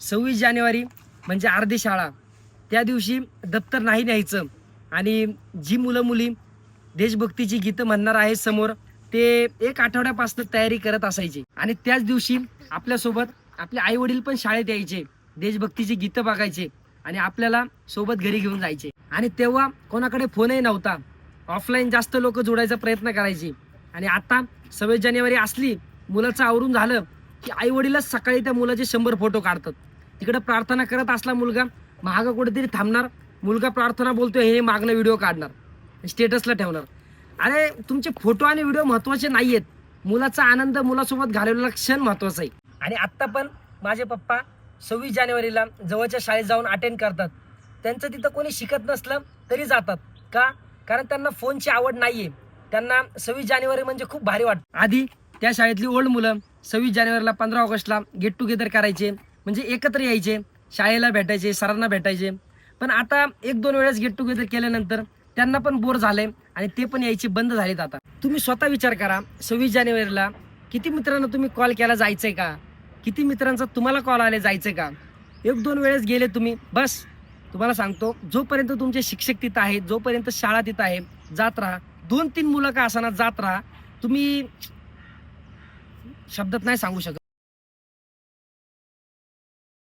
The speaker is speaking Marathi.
26 जानेवारी म्हणजे अर्धी शाळा, त्या दिवशी दप्तर नाही न्यायचं आणि जी मुलं मुली देशभक्तीची गीतं म्हणणार आहे समोर, ते एक आठवड्यापासून तयारी करत असायचे आणि त्याच दिवशी आपल्यासोबत आपले आई वडील पण शाळेत यायचे, देशभक्तीची गीतं बघायचे आणि आपल्याला सोबत घरी घेऊन जायचे. आणि तेव्हा कोणाकडे फोनही नव्हता, ऑफलाईन जास्त लोक जोडायचा प्रयत्न करायचे. आणि आता 26 जानेवारी असली, मुलाचं आवरून झालं की आई वडीलच सकाळी त्या मुलाचे 100 फोटो काढतात. तिकडे प्रार्थना करत असला मुलगा, महाग कुठेतरी थांबणार, मुलगा प्रार्थना बोलतोय हे मागणं व्हिडिओ काढणार, स्टेटसला ठेवणार. अरे तुमचे फोटो आणि व्हिडिओ महत्वाचे नाहीयेत, मुलाचा आनंद, मुलासोबत घालवलेला क्षण महत्वाचा आहे. आणि आत्ता पण माझे पप्पा 26 जानेवारीला जवळच्या शाळेत जाऊन अटेंड करतात. त्यांचं तिथं कोणी शिकत नसलं तरी जातात. का? कारण त्यांना फोनची आवड नाहीये. त्यांना 26 जानेवारी म्हणजे खूप भारी वाटतं. आधी त्या शाळेतली ओल्ड मुलं 26 जानेवारीला 15 ऑगस्टला गेट टुगेदर करायचे, म्हणजे एकत्र यायचे, शाळेला भेटायचे, सरांना भेटायचे. पण आता 1-2 वेळेस गेट टुगेदर केल्यानंतर त्यांना पण बोर झाले आणि ते पण यायचे बंद झालेत. आता तुम्ही स्वतः विचार करा, 26 जानेवारीला किती मित्रांना तुम्ही कॉल केला जायचंय का? किती मित्रांचा तुम्हाला कॉल आले जायचंय का? 1-2 वेळेस गेले तुम्ही, बस. तुम्हाला सांगतो, जोपर्यंत तुमचे शिक्षक तिथं आहेत, जोपर्यंत शाळा तिथं आहे, जात राहा. 2-3 मुलं का असणार, जात राहा. तुम्ही शब्दात नाही सांगू शकत.